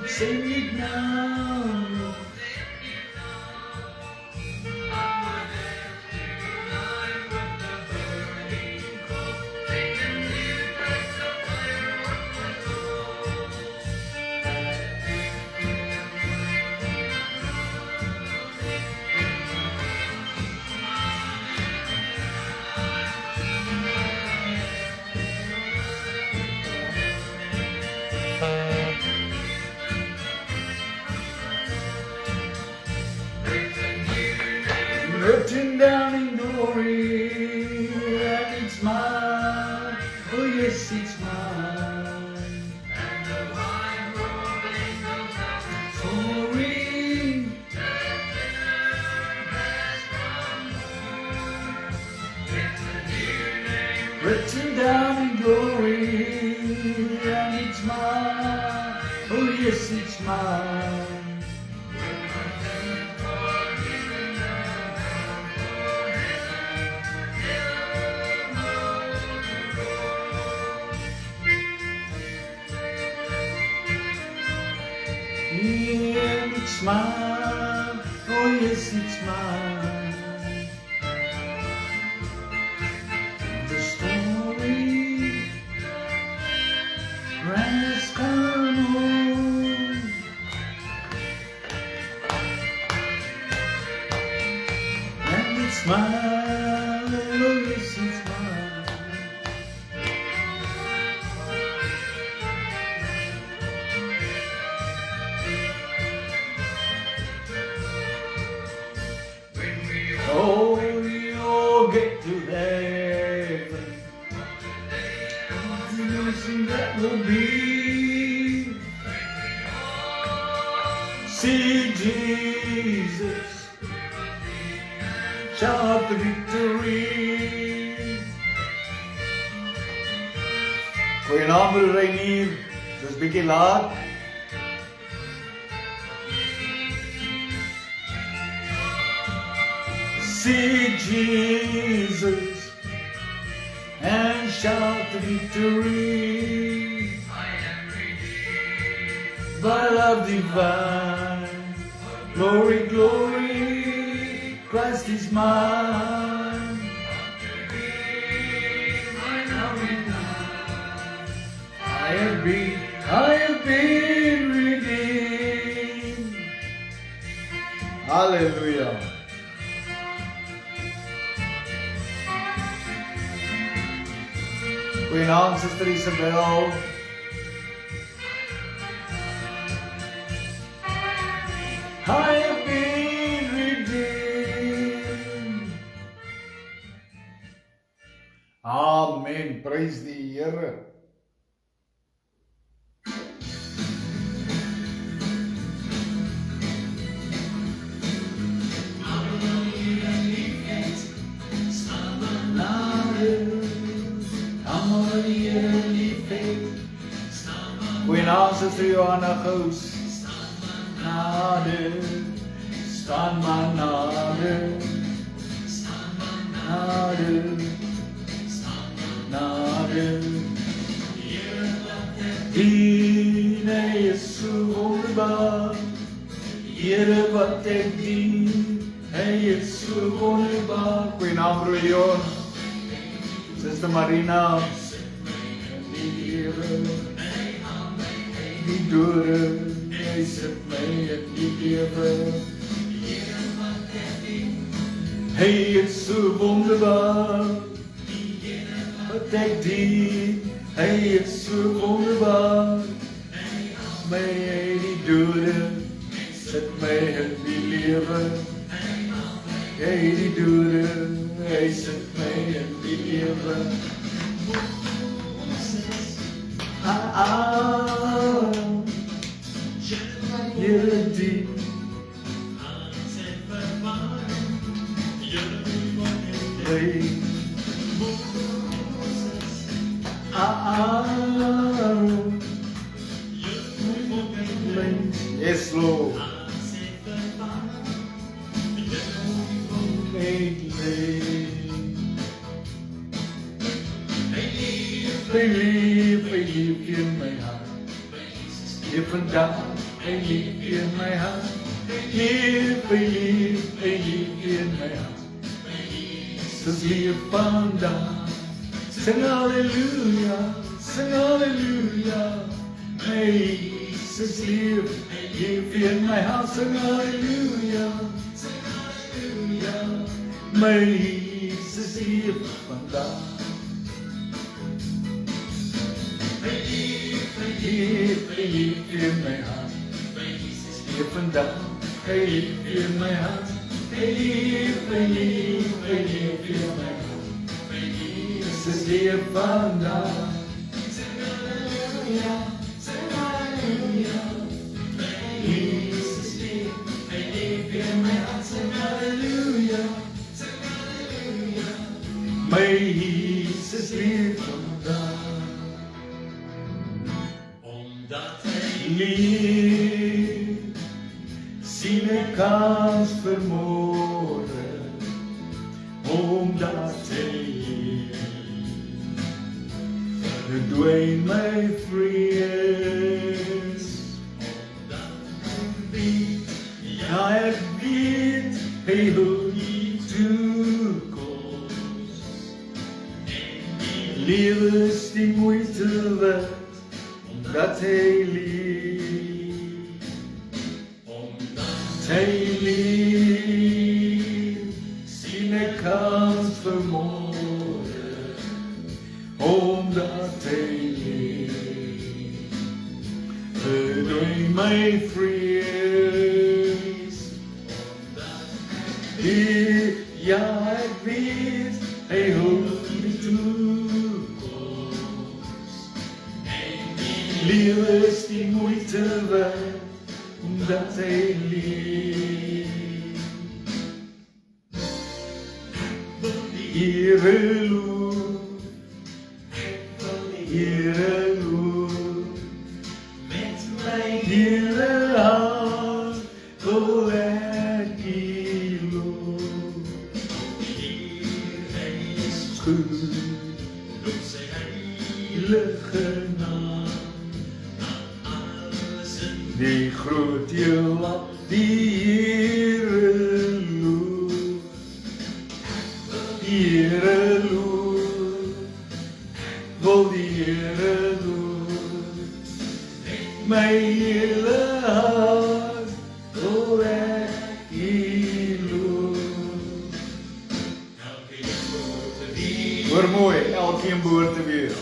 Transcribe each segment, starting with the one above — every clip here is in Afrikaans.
Sing it now. Written down in glory, and it's mine. Oh yes, it's mine. And the wine rolling glory, written down in glory, and it's mine. Oh yes, it's mine. Yeah, it's mine. Oh yes, it's mine. The story has come home, and it's mine. Oh yes, it's mine. Oh, we all get to heaven. What the blessing that will be. See Jesus, shout the victory. Goeienaand Reinier, dis bietjie laat. See Jesus and shout the victory. I am redeemed by love divine. Glory, glory, Christ is mine. I have been redeemed. Hallelujah. Goeienaand, Suster Isabel. I have been redeemed. Amen. Praise die Here. Goeienaand, Suster Johanna Gous. Nade, staan maar nade. Nade, nade. Dien, hy is so wonderbaar. Here wat ek dien, hy is so wonderbaar. Goeienaand, broer Leon. Suster Marina. Die Here, die dore, hy sit my in die lewe. Hy is so wonderbaar, wat ek dien, hy is so wonderbaar. My die dore, sit my in die lewe. Hy die dore, hy sit my in die lewe. Here deep, yes, Lord. Believe in my heart. Leef vandag, hy leef in my hart. Leef, hy leef in my hart. Jesus leef vandag. Sing halleluja, sing halleluja. My Jesus leef in my hart. Sing halleluja, sing halleluja. My Jesus leef vandag. Hy leef in my hart. Leef vandag, hy leef in my hart. Hy leef in my hart. Jesus leef vandag. Sing halleluja, sing halleluja. Jesus leef, hy leef in my hart. Sing halleluja, sing halleluja. My Jesus leef vandag. Leef, sien ek kans vir môre, omdat hy leef. Verdwyn my vrees, ja ek weet, hy hou die toekoms. Lewe is die moeite werd, omdat hy leef, omdat hy leef, sien ek kans vir môre, omdat hy leef. Verdwyn my vrees, ja ek weet, hy hou die toekoms. Lewe is die moeite werd, omdat hy leef. Here loof, Here loof, met my hele hart wil ek U loof. Hy is goed, op sy heilige naam. Die groot heelal, die Here loof, die Here loof, wil die Here loof, my hele hart wil ek U loof. Hoor mooi, elkeen behoort te wees.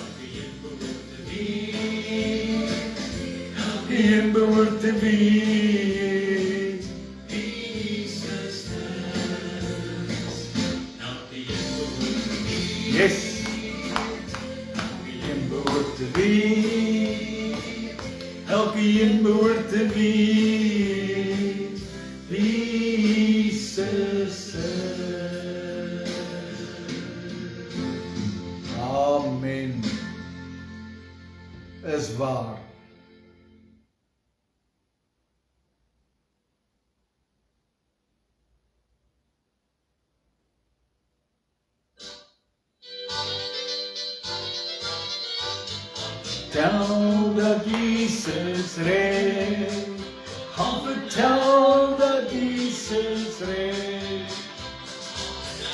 Elkeen behoort te wees. Yes. Elkeen behoort te wees. Elkeen behoort te wees. Jesus. Amen. Is waar. Vertel dat Jesus red, gaan vertel dat Jesus red.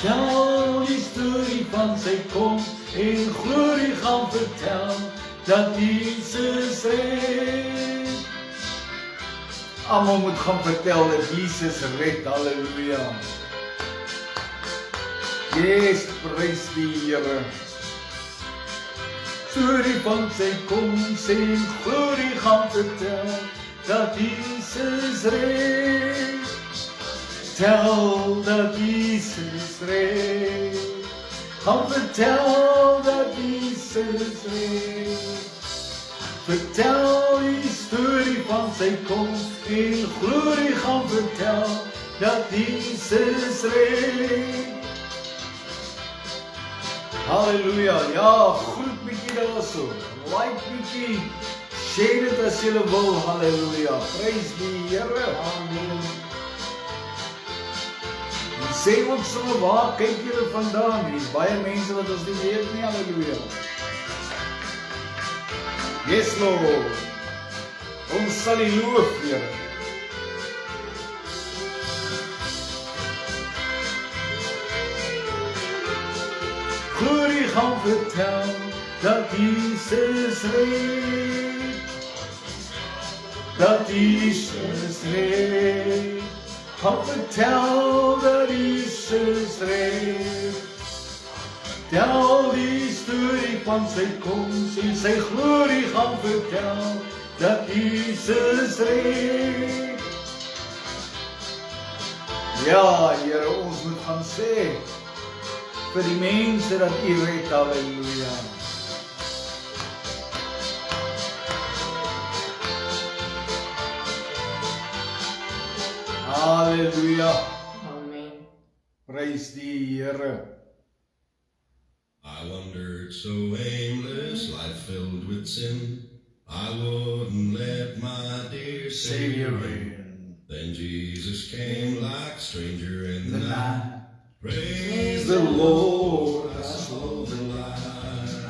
Vertel die storie van sy koms en glorie, gaan vertel dat Jesus red. Almal moet gaan vertel dat Jesus red, halleluja. Yes, prys die Here. Storie van sy koms en glorie, gaan vertel dat Jesus red. Vertel dat Jesus red. Gaan vertel dat Jesus red. Vertel die storie van sy koms en glorie, gaan vertel dat Jesus red. Halleluja, ja, groet bietjie daar so, like bietjie, share dit as julle wil, halleluja, prys die Here, amen. En sê ook so, waar kyk julle vandaan, hier is baie mense wat ons nie weet nie, halleluja. Yes Lord, Ons sal U loof, Here. Glorie gaan vertel dat Jesus reed. Dat Jesus reed. Gaan vertel dat Jesus reed. Tel die storie van sy koms en sy glorie gaan vertel dat Jesus reed. Ja, Here, ons moet gaan sê vir die mense dat U red, halleluja. Halleluja. Amen. Prys die Here. I wandered so aimless, life filled with sin. I wouldn't let my dear Savior in. Then Jesus came like a stranger in the night. Praise the Lord, I saw the light.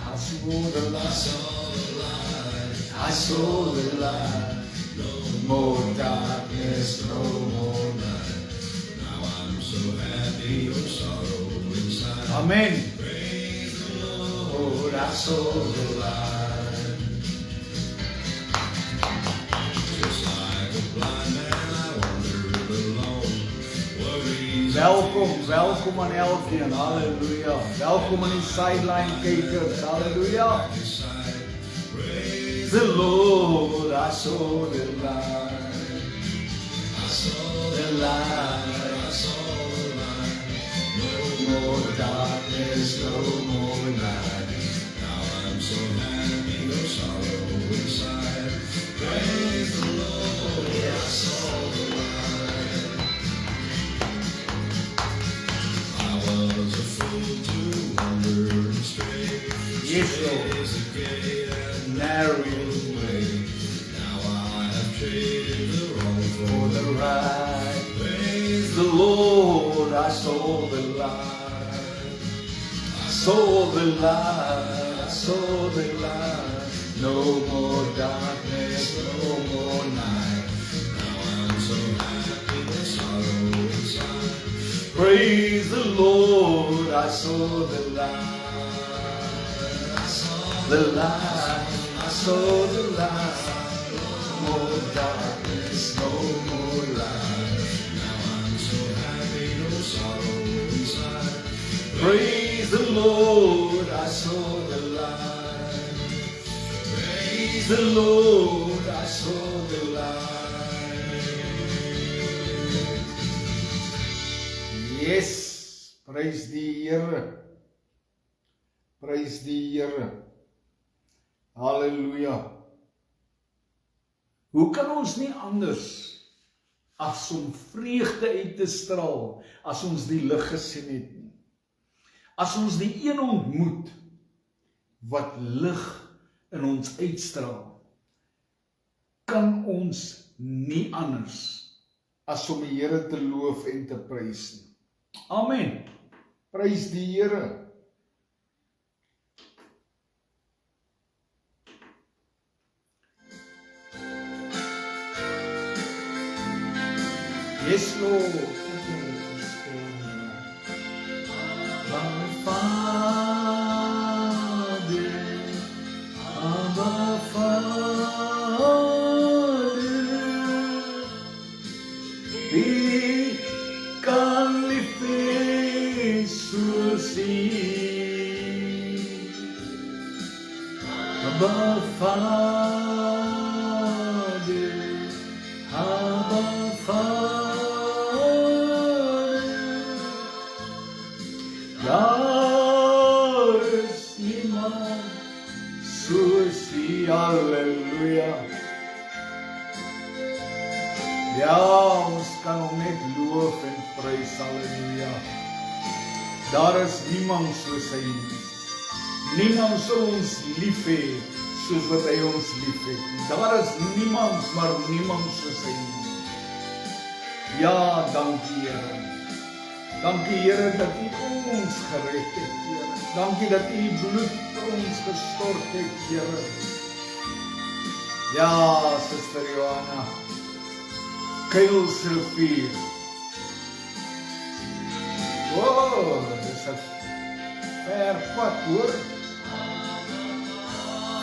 I saw the I light. saw the light. I saw the light. No more darkness, no more night. Now I'm so happy, no sorrow inside. Amen. Praise the Lord, Lord, I saw the light. just like a blind man, I wandered alone. Worries Welkom aan elkeen, halleluja. Welkom aan die sideline kykers, halleluja. inside. Praise The Lord, I saw the light. I saw The light. I saw the light. No more darkness, no more night. Now I'm so happy, no sorrow inside. Praise the Lord, I saw the light. I was a fool to wander and stray. Yes, Lord. Is a gate and Narrow way. Now I have traded the wrong for for the the right. praise The Lord, I saw the light. I saw the light. I saw the light. No more darkness, no more night. Now I'm so happy, no sorrow inside. Praise the Lord, I saw the light. I saw The light, I saw the light. No more darkness, no more light. Now I'm so happy, no sorrow inside. Praise the Lord, I saw the light. Praise the Lord, I saw the light. Yes, prys die Here. Prys die Here. Halleluja. Hoe kan ons nie anders as om vreugde uit te straal as ons die lig gesien het nie? As ons die een ontmoet wat lig in ons uitstraal, kan ons nie anders as om die Here te loof en te prys nie. Amen. Prys die Here. Yes, Lord. Thank you, Jesus. Abba Father, Abba Father, wie kan liefde soos U? Abba Father, Abba Father. Daar is niemand soos U, halleluja. Ja, ons kan hom net loof en prys, halleluja. Daar is niemand soos hy nie. Niemand sal ons lief hê soos wat hy ons lief het. Daar is niemand, maar niemand soos hy nie. Ja, dankie Here. Dankie Here dat U ons gered het, Here. Dankie dat U bloed vir ons gestort het, Here. Ja, Suster Johanna. Kuilsrivier. Wow, dis 'n ver pad hoor.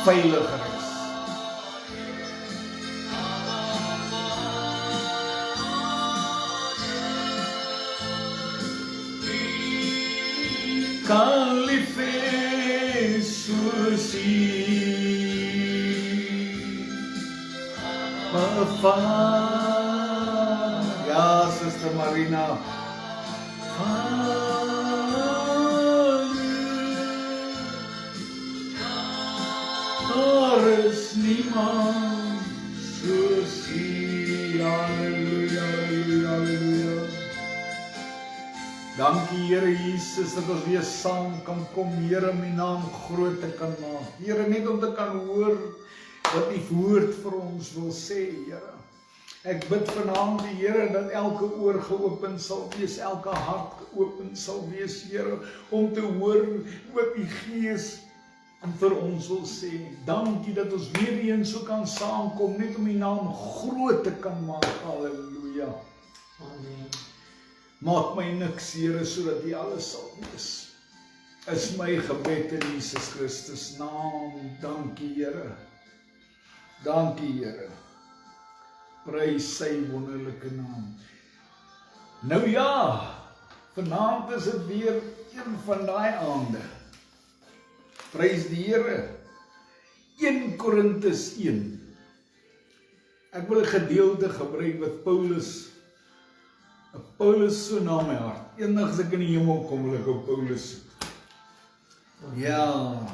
Veiliger is. Kan liefde soos U bevaar. Ja, Suster Marina. Daar is niemand soos U. Halleluja, halleluja, halleluja. Dankie Here Jesus dat ons weer saam kan kom, Here, om U naam groot te kan maak. Here, net om te kan hoor wat U woord vir ons wil sê, Here. Ek bid vanaand die Here dat elke oor geopen sal wees, elke hart geopen sal wees, Here, om te hoor wat U Gees vir ons wil sê. Dankie dat ons weer eens so kan saamkom, net om U naam groot te kan maak. Halleluja. Amen. Maak my niks, Here, sodat U alles sal wees. Is my gebed in Jesus Christus naam. Dankie, Here. Dankie, Here. Prys sy wonderlike naam. Nou ja, vanaand is dit weer een van daai aande. Prys die Here. 1 Korintus 1. Ek wil 'n gedeelte gebruik wat Paulus so na my hart. Eendag as ek in die hemel kom, wil ek op Paulus soek. Ja,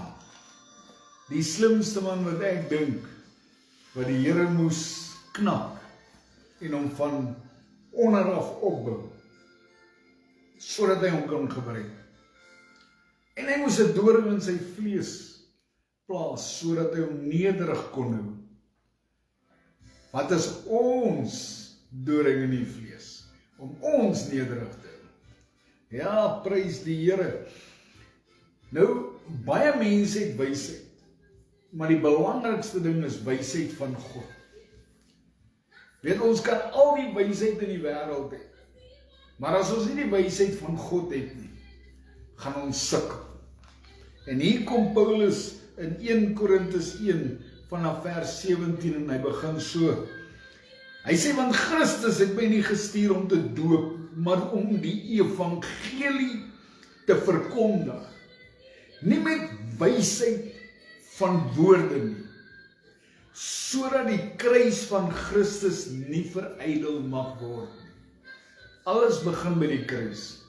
die slimste man wat ek dink, wat die Here moes knap en hom van onderaf opbou, sodat hy hom kan gebruik. En hy moes 'n doring in sy vlees plaas, sodat hy hom nederig kon hou. Wat is ons doring in die vlees? Om ons nederig te hou. Ja, prys die Here. Nou, baie mense het wysheid, maar die belangrikste ding is wysheid van God. Weet, ons kan al die wysheid in die wêreld hê, maar as ons nie die wysheid van God het nie, gaan ons sukkel. En hier kom Paulus in 1 Korintus 1 vanaf vers 17 en hy begin so. Hy sê, want Christus het my nie gestuur om te doop, maar om die evangelie te verkondig. Nie met wysheid van woorde nie, sodat die kruis van Christus nie verydel mag word nie. Alles begin by die kruis.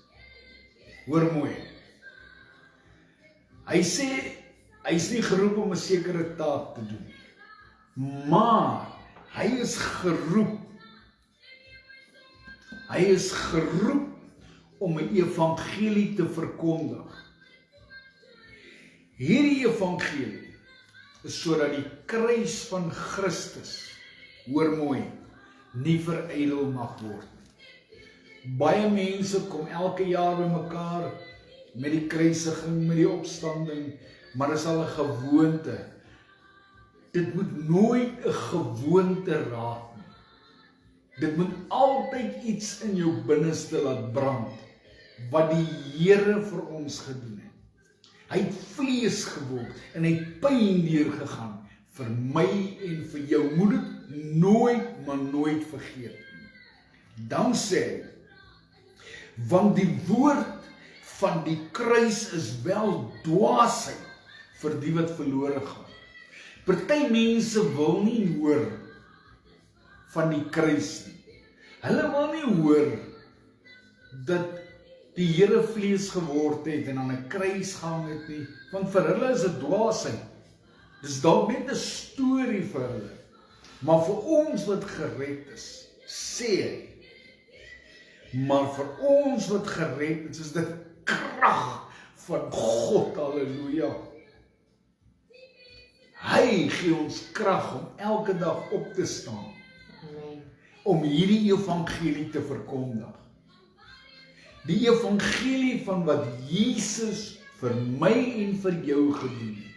Hoor mooi. Hy sê, hy is nie geroep om 'n sekere taak te doen, maar hy is geroep om 'n evangelie te verkondig. Hierdie evangelie is sodat die kruis van Christus, hoor mooi, nie verydel mag word. Baie mense kom elke jaar by mekaar met die kruisiging, met die opstanding, maar dit is al 'n gewoonte. Dit moet nooit 'n gewoonte raak nie. Dit moet altyd iets in jou binneste laat brand, wat die Here vir ons gedoen het. Hy het vlees geword, en hy het pyn deurgegaan, vir my en vir jou. Moet dit nooit, maar nooit vergeet nie. Dan sê hy, want die woord van die kruis is wel dwaasheid vir die wat verlore gaan. Party mense wil nie hoor van die kruis nie. Hulle wil nie hoor dat die Here vlees geword het en aan 'n kruis gehang het nie, want vir hulle is dit dwaasheid. Dis dalk net 'n storie vir hulle. Maar vir ons wat gered is, sê hy, maar vir ons wat gered is dit krag van God, halleluja. Hy gee ons krag om elke dag op te staan, om hierdie evangelie te verkondig. Die evangelie van wat Jesus vir my en vir jou gedoen het.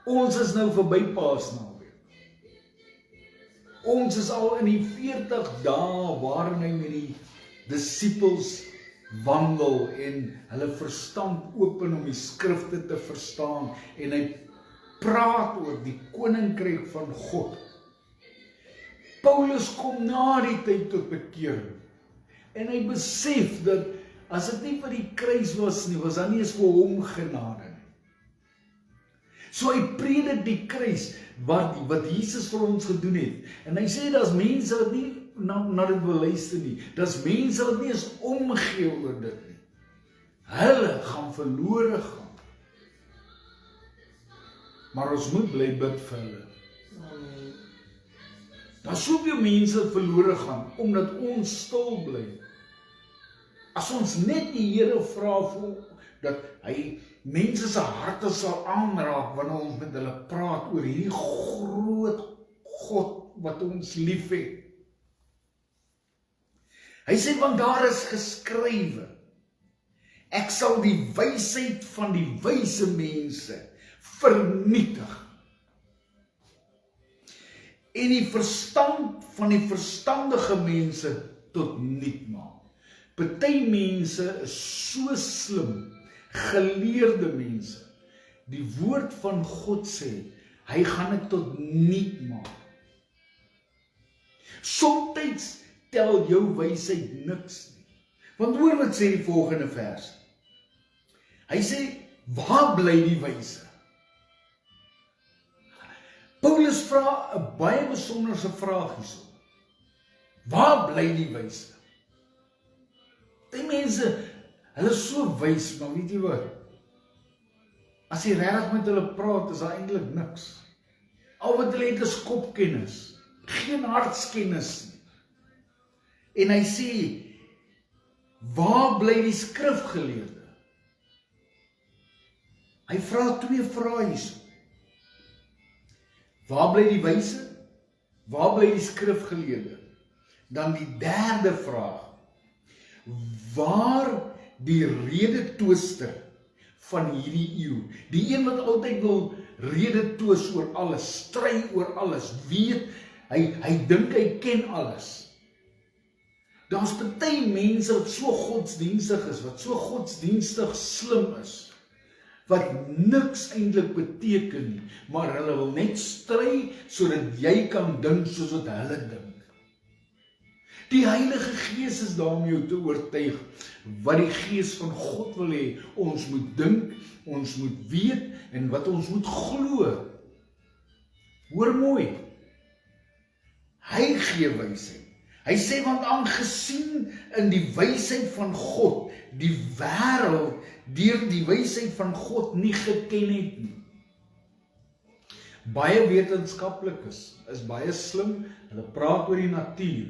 Ons is nou verby Paasnaweek. Ons is al in die 40 dae waarin hy met die disippels wandel en hulle verstand open om die skrifte te verstaan en hy praat oor die koninkryk van God. Paulus kom na die tyd tot bekering en hy besef dat as dit nie vir die kruis was nie, was daar nie eens vir hom genade nie. So hy predik die kruis wat Jesus vir ons gedoen het. En hy sê daar's mense wat nie na dit wil luister nie. Daar's mense wat nie eens omgee oor dit nie. Hulle gaan verlore gaan. Maar ons moet bly bid vir hulle. Amen. Daar's soveel mense wat verlore gaan omdat ons stil bly. As ons net die Here vra vir dat hy mense se harte sal aanraak wanneer ons met hulle praat oor hierdie groot God wat ons liefhet. Hy sê, want daar is geskrywe, ek sal die wysheid van die wyse mense vernietig en die verstand van die verstandige mense tot niet maak. Party mense is so slim, geleerde mense. Die woord van God sê, hy gaan dit tot niet maak. Somtyds tel jou wysheid niks nie. Want hoor wat sê die volgende vers. Hy sê, waar bly die wyse? Paulus vra 'n baie besonderse vraag hierso. Waar bly die wyse? Die mense, hulle is so wys, maar weet jy wat? As jy regtig met hulle praat, is daar eintlik niks. Al wat hulle het is kopkennis, geen hartskennis nie. En hy sê, waar bly die skrifgeleerde? Hy vra 2 vrae hierso. Waar bly die wyse? Waar bly die skrifgeleerde? Dan die 3de vraag. Waar die redetwister van hierdie eeu? Die een wat altyd wil redetwis oor alles, stry oor alles, weet, hy dink hy ken alles. Daar's party mense wat so godsdienstig is, wat so godsdienstig slim is, wat niks eintlik beteken nie, maar hulle wil net stry sodat jy kan dink soos wat hulle dink. Die Heilige Gees is daar om jou te oortuig wat die Gees van God wil hê. Ons moet dink, ons moet weet en wat ons moet glo. Hoor mooi. Hy gee wysheid. Hy sê, want aangesien in die wysheid van God die wêreld deur die wysheid van God nie geken het nie. Baie wetenskaplikes is baie slim, hulle praat oor die natuur,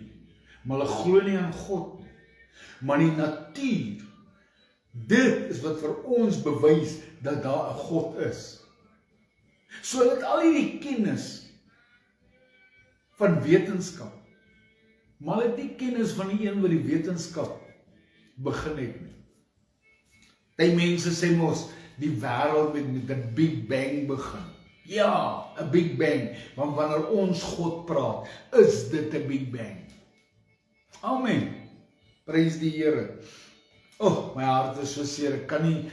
maar hulle glo nie aan God nie. Maar die natuur, dit is wat vir ons bewys dat daar 'n God is. So dat al hierdie kennis van wetenskap, maar hulle het nie kennis van die een wat die wetenskap begin het nie. Die mense sê mos, die wêreld met 'n Big Bang begin. Ja, 'n Big Bang, want wanneer ons God praat, is dit 'n Big Bang. Amen. Prys die Here. My hart is so seer, ek kan nie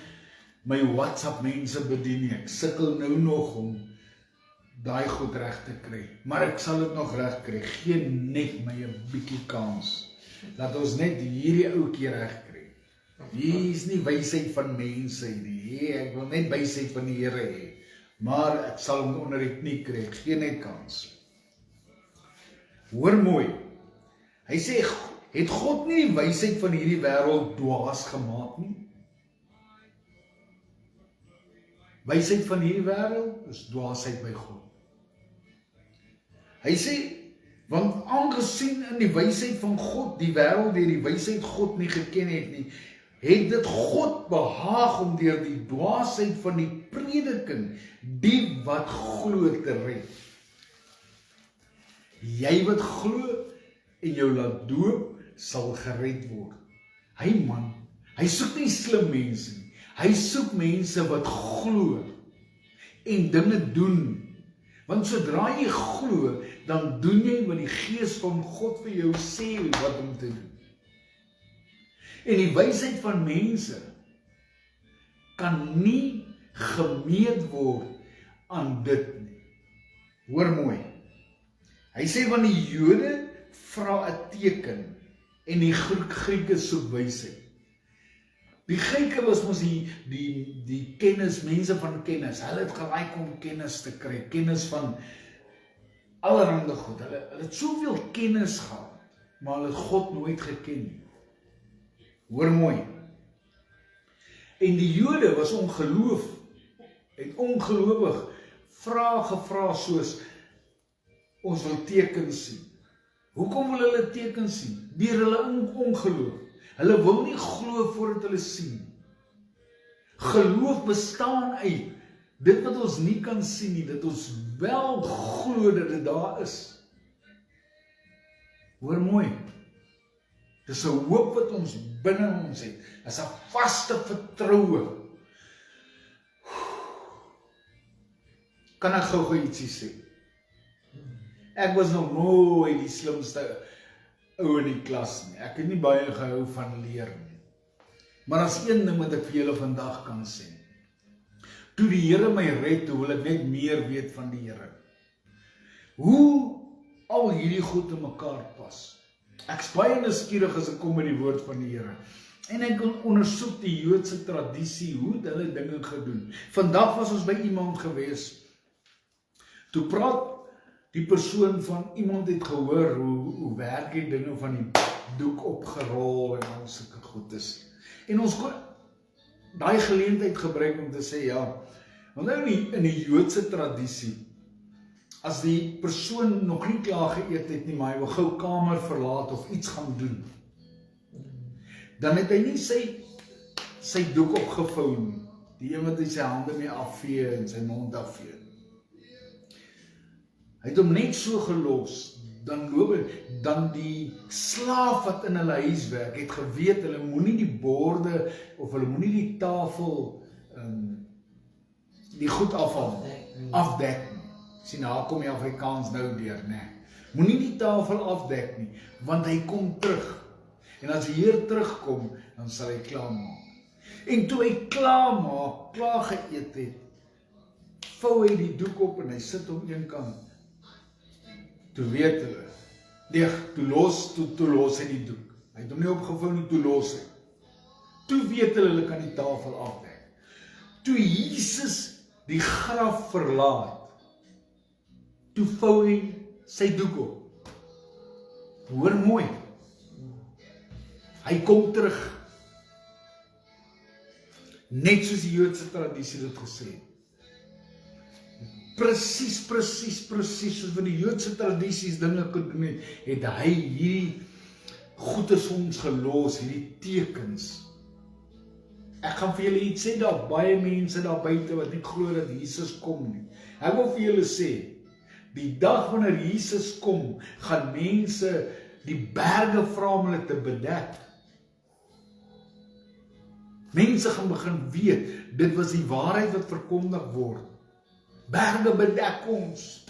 my WhatsApp mense bedien nie. Ek sukkel nou nog om daai goed reg te kry, maar ek sal dit nog reg kry. Gee net my 'n bietjie kans. Laat ons net hierdie ouetjie reg kry. Hier is nie wysheid van mense nie. Ek wil net wysheid van die Here hê. Maar ek sal hom onder die knie kry. Ek gee net kans. Hoor mooi. Hy sê, het God nie die wysheid van hierdie wêreld dwaas gemaak nie? Wysheid van hierdie wêreld is dwaasheid by God. Hy sê, want aangesien in die wysheid van God die wêreld deur die wysheid God nie geken het nie, het dit God behaag om deur die dwaasheid van die prediking die wat glo te red. Jy wat glo en jou laat doop, sal gered word. Hy soek nie slim mense nie. Hy soek mense wat glo. en dinge doen. Want sodra jy glo, dan doen jy wat die Gees van God vir jou sê wat om te doen. En die wysheid van mense kan nie gemeet word aan dit nie. Hoor mooi. Hy sê van die Jode vra 'n teken en die Grieke soek wysheid. Die Grieke was mos die kennis, mense van kennis. Hulle het gelyk om kennis te kry, kennis van allerhande goed. Hulle het soveel kennis gehad, maar hulle het God nooit geken nie. Hoor mooi. En die Jode was ongeloof en ongelowig vrae gevra soos ons wil tekens sien. Hoekom wil hulle tekens sien? Deur hulle ongeloof. Hulle wil nie glo voordat hulle sien. Geloof bestaan uit dit wat ons nie kan sien nie, dat ons wel glo dat dit daar is. Hoor mooi. Dis 'n hoop wat ons binne ons het. Dis 'n vaste vertroue. Kan ek gou ietsie sê? Ek was nog nooit die slimste ou in die klas nie. Ek het nie baie gehou van leer nie. Maar as een ding wat ek vir julle vandag kan sê. Toe die Here my red, toe wil ek net meer weet van die Here. Hoe al hierdie goed in mekaar pas. Ek's baie nuuskierig as ek kom by die woord van die Here. En ek wil ondersoek die Joodse tradisie, hoe het hulle dinge gedoen. Vandag was ons by iemand gewees. Toe praat die persoon van iemand het gehoor hoe werk die dinge van die doek opgerol en al sulke goedes. En ons kon daai geleentheid gebruik om te sê ja, want nou in die Joodse tradisie, as die persoon nog nie klaar geëet het nie, maar hy wil gou kamer verlaat of iets gaan doen, dan het hy nie sy doek opgevou nie, die een wat hy sy hande mee afvee en sy mond afvee. Hy het hom net so gelos, dan die slaaf wat in hulle huis werk, het geweet, hulle moenie die borde, of hulle moenie die tafel, die goed afdek nie. Sien, daar kom die Afrikaans nou deur, nee. Moenie die tafel afdek nie, want hy kom terug. En as hy hier terugkom, dan sal hy klaarmaak. En toe hy klaar geëet het, vou hy die doek op en hy sit op een kant. Toe weet hulle, toe los hy die doek. Hy het hom nie opgevou nie, toe los hy. Toe weet hulle kan die tafel afdek. Toe Jesus die graf verlaat, toe vou hy sy doek op. Hoor mooi. Hy kom terug. Net soos die Joodse tradisie dit gesê het. Presies soos wat die Joodse tradisies dinge gedoen het, het hy hierdie goeders ons gelos, hierdie tekens. Ek gaan vir julle iets sê, daar baie mense daar buite wat nie glo dat Jesus kom nie. Ek wil vir julle sê, die dag wanneer Jesus kom, gaan mense die berge vra om hulle te bedek. Mense gaan begin weet, dit was die waarheid wat verkondig word. Berge bedek ons,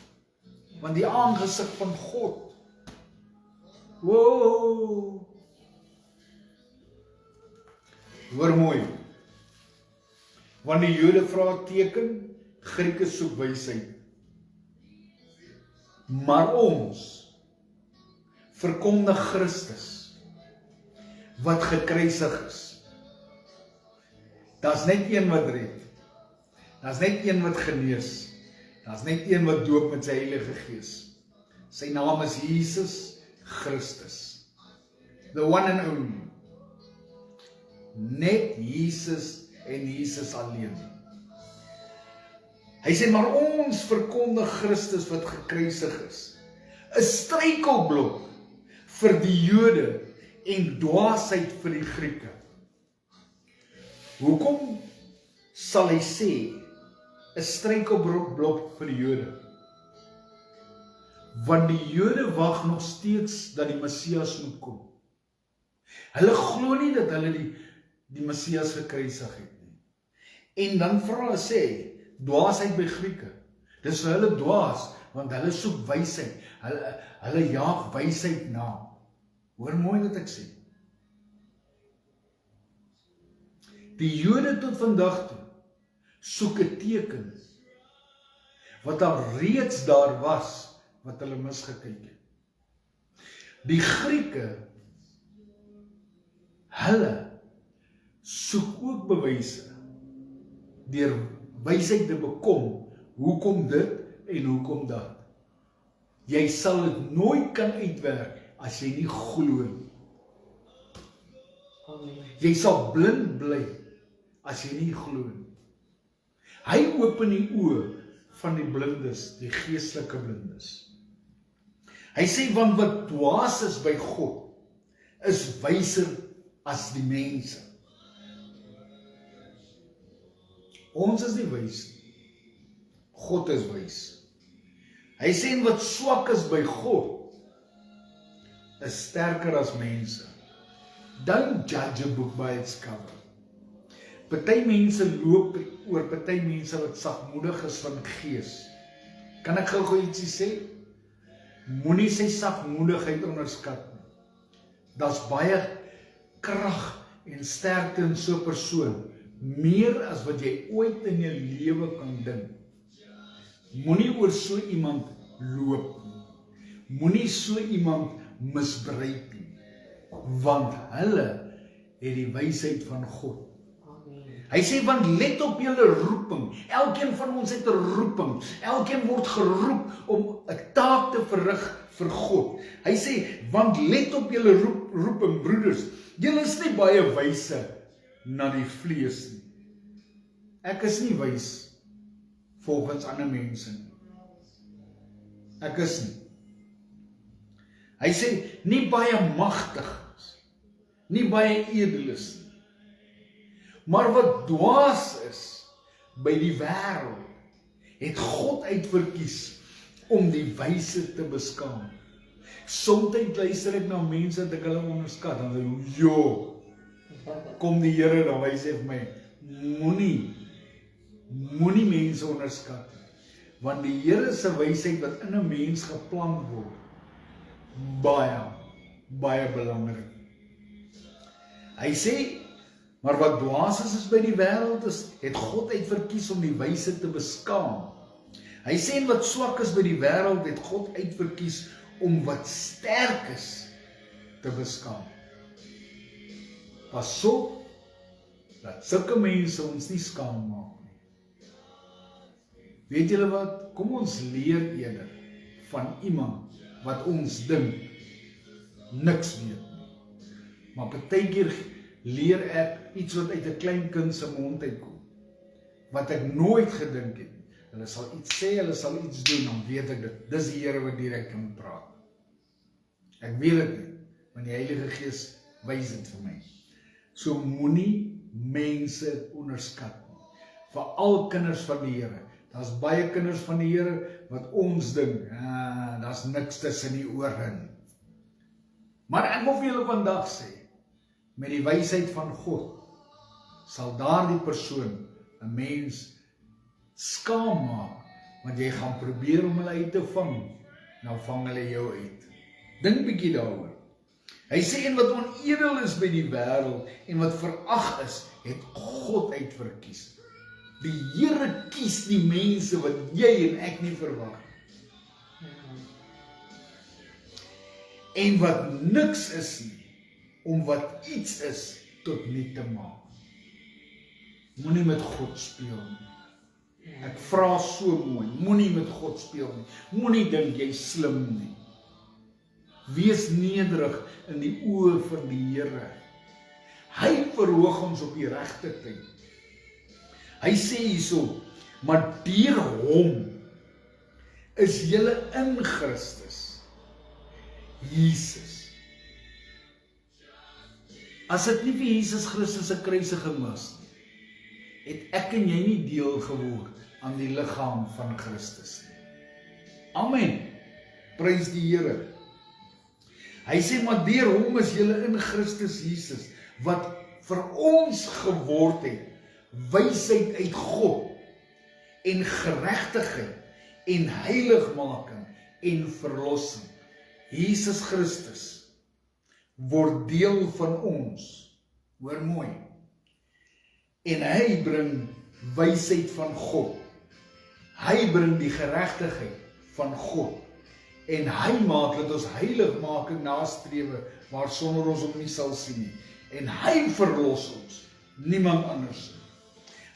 want die aangesig van God. Wow! Hoor mooi. Want die Jode vra teken, Grieke soek wysheid. Maar ons verkondig Christus, wat gekruisig is. Daar's net een wat red. Daar's net een wat genees. Daar's net een wat doop met sy Heilige Gees. Sy naam is Jesus Christus. The one and only. Net Jesus en Jesus alleen. Hy sê, maar ons verkondig Christus wat gekruisig is. 'n struikelblok vir die Jode en dwaasheid vir die Grieke. Hoekom sal hy sê 'n struikelblok vir die Jode? Want die Jode wag nog steeds dat die Messias moet kom. Hulle glo nie dat hulle die Messias gekruisig het nie. En dan sê, Dwaasheid by Grieke. Dis vir hulle dwaas, want hulle soek wysheid. Hulle jaag wysheid na. Hoor mooi wat ek sê. Die Jode tot vandag toe soek 'n teken wat al reeds daar was, wat hulle misgekyk het. Die Grieke, hulle soek ook bewyse deur wysheid te bekom, hoekom dit en hoekom dat. Jy sal dit nooit kan uitwerk as jy nie glo nie. Amen. Jy sal blind bly as jy nie glo nie. Hy open die oë van die blindes, die geestelike blindes. Hy sê, want wat dwaas is by God, is wyser as die mense. Ons is nie wys nie. God is wys. Hy sê, en wat swak is by God, is sterker as mense. Don't judge a book by its cover. Party mense loop oor party mense wat sagmoedig is van gees. Kan ek gou ietsie sê? Moenie sy sagmoedigheid onderskat nie. Daar's baie krag en sterkte in so 'n persoon, meer as wat jy ooit in jou lewe kan dink. Moenie oor so iemand loop nie. Moenie so iemand misbruik nie, want hulle het die wysheid van God. Hy sê, want let op julle roeping. Elkeen van ons het 'n roeping. Elkeen word geroep om 'n taak te verrig vir God. Hy sê, want let op julle roeping, broeders. Julle is nie baie wyse na die vlees nie. Ek is nie wys volgens ander mense nie. Ek is nie. Hy sê, nie baie magtig is, nie baie edel is nie. Maar wat dwaas is by die wêreld, het God uitverkies om die wyse te beskaam. Soms luister ek na mense dat ek hulle onderskat, dan sê, jo, kom die Here dan wys hy vir my, moenie mense onderskat, want die Here se wysheid wat in 'n mens geplant word, baie belangrik. Hy sê, maar wat dwaas is by die wêreld is, het God uitverkies om die wyse te beskaam. Hy sê, en wat swak is by die wêreld, het God uitverkies om wat sterk is te beskaam. Pas op, dat sulke mense ons nie skaam maak nie. Weet julle wat? Kom ons leer eerder van iemand wat ons dink niks weet nie. Maar partykeer leer ek iets wat uit 'n klein kind se mond uitkom, wat ek nooit gedink het. Hulle sal iets sê, hulle sal iets doen, dan weet ek dit. Dis die Here wat direk met praat. Ek weet dit nie, want die Heilige Gees wys dit vir my. So moenie mense onderskat nie. Veral kinders van die Here. Daar's baie kinders van die Here wat ons dink, daar's niks tussen die ore nie. Maar ek wil vir julle vandag sê, met die wysheid van God, sal daardie persoon 'n mens skaam maak, want jy gaan probeer om hulle uit te vang, nou vang hulle jou uit. Dink bietjie daaroor. Hy sê, en wat onedel is by die wêreld, en wat verag is, het God uitverkies. Die Here kies die mense wat jy en ek nie verwag. En wat niks is nie, om wat iets is, tot niet te maak. Moenie met God speel nie. Ek vra so mooi, moenie met God speel nie. Moenie dink jy slim nie. Wees nederig in die oë van die Here. Hy verhoog ons op die regte tyd. Hy sê hierso, maar deur hom is julle in Christus Jesus. As dit nie vir Jesus Christus se kruisiging was nie, het ek en jy nie deel geword aan die liggaam van Christus nie. Amen. Prys die Here. Hy sê, maar deur hom is julle in Christus Jesus, wat vir ons geword het, wysheid uit God, en geregtigheid en heiligmaking en verlossing. Jesus Christus word deel van ons. Hoor mooi. En hy bring wysheid van God. Hy bring die geregtigheid van God. En hy maak dat ons heiligmaking nastrewe, maar sonder ons hom nie sal sien nie. En hy verlos ons, niemand anders nie.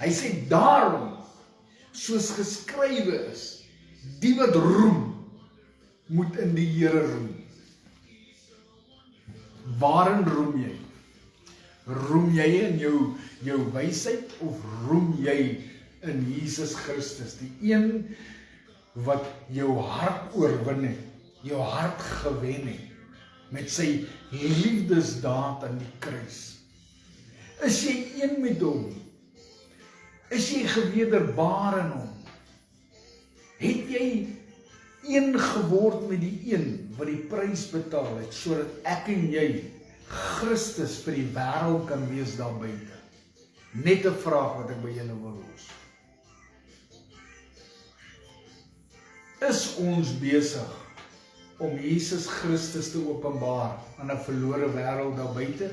Hy sê daarom, soos geskrywe is, die wat roem, moet in die Here roem. Waarin roem jy? Roem jy in jou wysheid of roem jy in Jesus Christus, die een wat jou hart oorwin het, jou hart gewen het, met sy liefdesdaad aan die kruis? Is jy een met hom? Is jy gewederbaar in hom? Het jy een geword met die een wat die prys betaal het, sodat ek en jy Christus vir die wêreld kan wees daar buite? Net 'n vraag wat ek by julle wil los. Is ons besig om Jesus Christus te openbaar aan 'n verlore wêreld daar buite?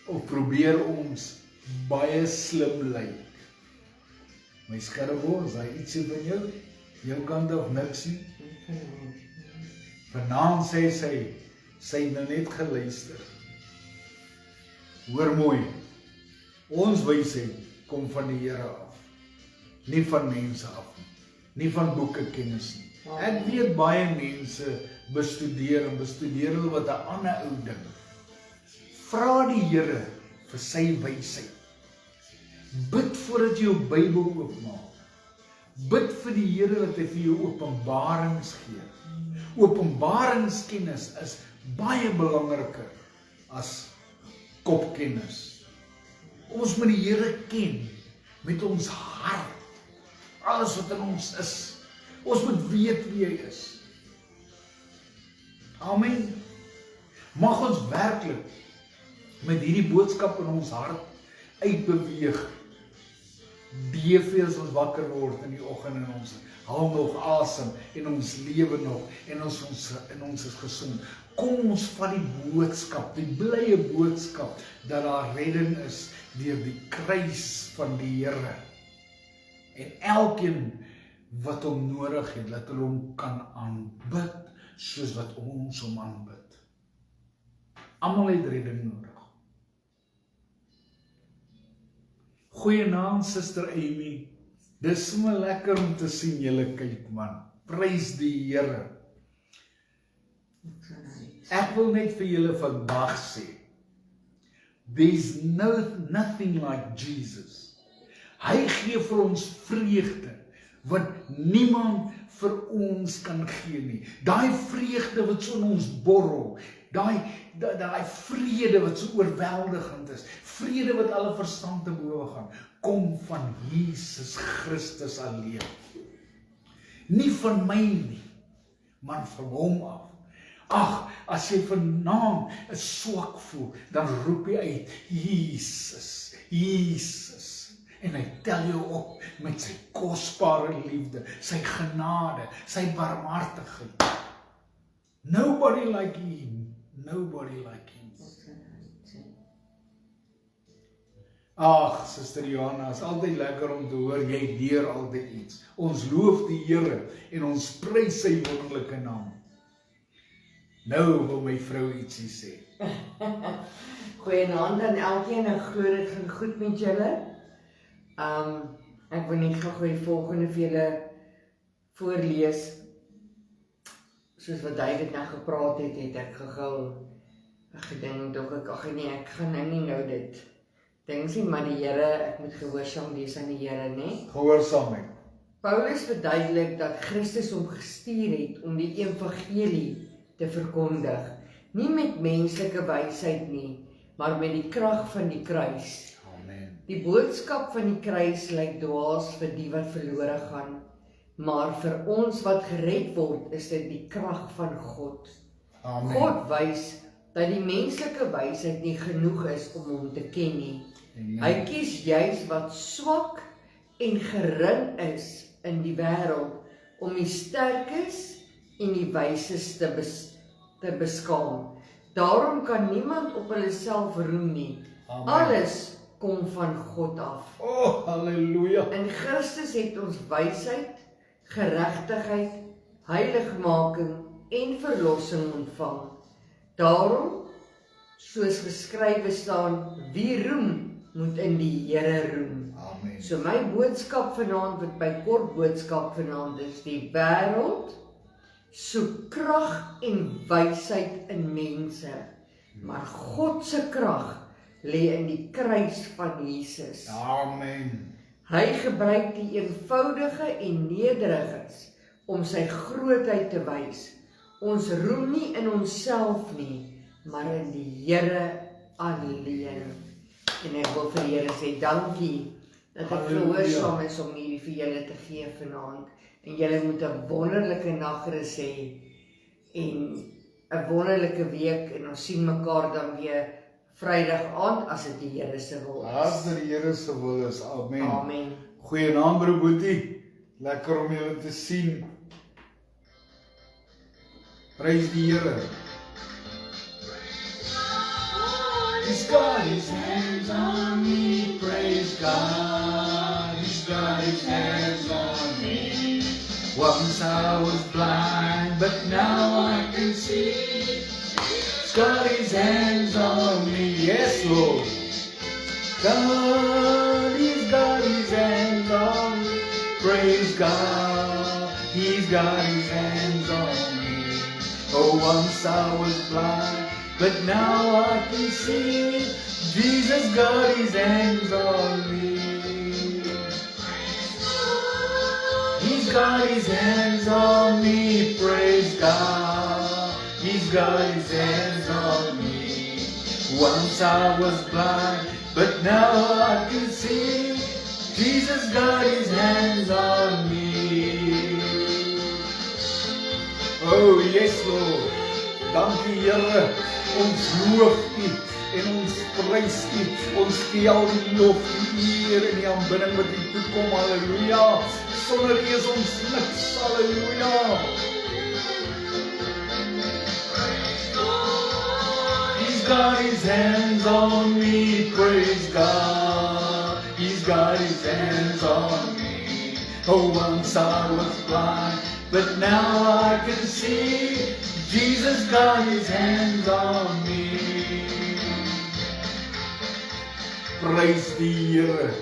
Of probeer ons baie slim lyk? My skerbo, is daar ietsie van jou? Jou kant of niks nie? Vanaand sê sy het nou net geluister. Hoor mooi, ons wysheid kom van die Here af, nie van mense af nie van boeke kennis nie. Ek weet baie mense bestudeer hulle wat 'n ander ou ding. Vra die Here vir sy wysheid. Bid voordat jy jou Bybel oopmaak. Bid vir die Here dat hy vir jou openbarings gee. Openbaringskennis is baie belangriker as kopkennis. Ons moet die Here ken met ons hart. Alles wat in ons is. Ons moet weet wie hy is. Amen. Mag ons werklik met hierdie boodskap in ons hart uitbeweeg. DV as ons wakker word in die oggend en ons haal nog asem en ons lewe nog en ons is gesond. Kom ons vat die boodskap, die blye boodskap dat daar redding is deur die kruis van die Here. En elkeen wat hom nodig het, dat hulle hom kan aanbid soos wat ons hom aanbid. Almal het redding nodig. Goeienaand, Suster Amy. Dis so lekker om te sien julle kyk, man. Prys die Here. Ek wil net vir julle vandag sê, there's nothing like Jesus. Hy gee vir ons vreugde wat niemand vir ons kan gee nie. Daai vreugde wat so in ons borrel, daai vrede wat so oorweldigend is, vrede wat alle verstand te bowe gaan, kom van Jesus Christus alleen. Nie van my nie, maar van hom af. Ag, as jy vanaand swak voel, dan roep jy uit, Jesus, Jesus. En hy tel jou op met sy kosbare liefde, sy genade, sy barmhartigheid. Nobody like him. Nobody like him. Ag, Suster Johanna, is altyd lekker om te hoor, jy leer altyd iets. Ons loof die Here en ons prys sy wonderlike naam. Nou wil my vrou ietsie sê. Goeienaand aan elkeen, ek glo dit gaan goed met julle. Ek wil net gou die volgende vir julle voorlees. Soos wat David nou gepraat het ek gehou gedink tog ek gaan nou dit dink sien, maar die Here, ek moet gehoorsaam wees aan die Here, né? Gehoorsaamheid. Paulus verduidelik dat Christus hom gestuur het om die evangelie te verkondig, nie met menslike wysheid nie, maar met die krag van die kruis. Amen. Die boodskap van die kruis lyk dwaas vir die wat verlore gaan, maar vir ons wat gered word, is dit die krag van God. Amen. God wys dat die menslike wysheid nie genoeg is om hom te ken nie. Amen. Hy kies juis wat swak en gering is in die wêreld om die sterkes en die wyses te beskaam. Daarom kan niemand op hulle self roem nie. Amen. Alles kom van God af. Oh, halleluja. In Christus het ons wysheid, geregtigheid, heiligmaking en verlossing ontvang. Daarom, soos geskrywe staan, wie roem, moet in die Here roem. Amen. So my boodskap vanaand, wat my kort boodskap vanaand is, die wêreld soek krag en wysheid in mense, maar God se krag lê in die kruis van Jesus. Amen. Hy gebruik die eenvoudige en nederiges om sy grootheid te wys. Ons roem nie in onsself nie, maar in die Here alleen. En ek wil vir die Here sê dankie dat ek gehoorsaam is om hierdie vir julle te gee vanaand. En julle moet 'n wonderlike nagrus hê en 'n wonderlike week, en ons sien mekaar dan weer Vrydag aand as dit die Here se wil is. As dit die Here se wil is. Amen. Amen. Goeienaand broer Boetie. Lekker om julle te sien. Prys die Here. He's got his hands on me, praise God. He's got his hands on me. Once I was blind, but now I can see. He's got his hands on me, yes Lord. God, he's got his hands on me, praise God. He's got his hands on me. Oh, once I was blind, but now I can see. Jesus got his hands on me. He's got his hands on me, praise God. He's got his hands on me. Once I was blind, but now I can see. Jesus got his hands on me. Oh yes Lord, dankie Here, ons loof U en ons prys U, ons gee al die lof, die eer en die aanbidding wat U toekom, halleluja. Sonder U is ons niks, halleluja. He's got his hands on me, praise God. He's got his hands on me. Oh, once I was blind, but now I can see. Jesus got his hands on me. Prys die Here.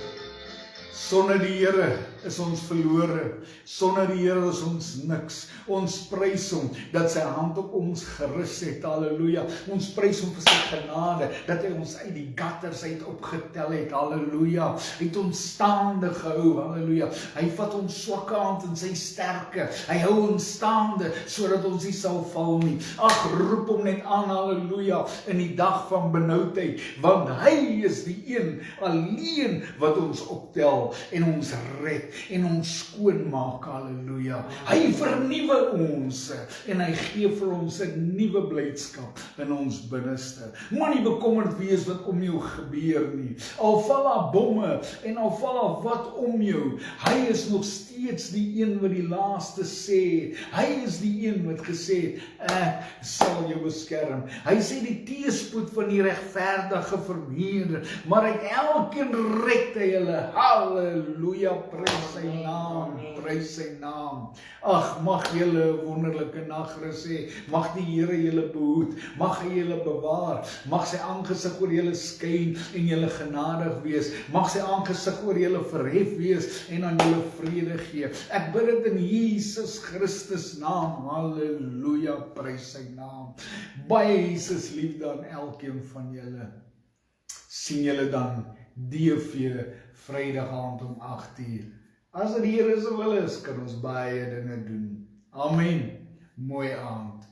Sonder die Here is ons verlore. Sonder die Here is ons niks. Ons prys hom dat sy hand op ons gerus het. Halleluja. Ons prys hom vir sy genade, dat hy ons uit die gutters uit opgetel het. Halleluja. Hy het ons staande gehou. Halleluja. Hy vat ons swakke hand in sy sterke. Hy hou ons staande sodat ons nie sal val nie. Ag, roep hom net aan. Halleluja. In die dag van benoudheid, want hy is die een alleen wat ons optel en ons red en ons skoon maak. Halleluja. Hy vernuwe ons en hy gee vir ons 'n nuwe blydskap in ons binneste. Moenie bekommerd wees wat om jou gebeur nie. Al val daar bomme en al val daar wat om jou, hy is nog steeds die een wat die laaste sê. Hy is die een wat gesê het, ek sal jou beskerm. Hy sê die teëspoed van die regverdige vermeerder, maar uit elkeen red hy hulle. Halleluja, prys sy naam, prys sy naam. Ag, mag julle 'n wonderlike nagrus hê. Mag die Here julle behoed, mag hy julle bewaar, mag sy aangesig oor julle skyn en julle genadig wees. Mag sy aangesig oor julle verhef wees en aan julle vrede gee. Ek bid dit in Jesus Christus naam. Halleluja, prys sy naam. Baie Jesus liefde aan elkeen van julle. Sien julle dan DV Vrydag aand om 8:00. As dit die Here se wil is, kan ons baie dinge doen. Amen. Mooi aand.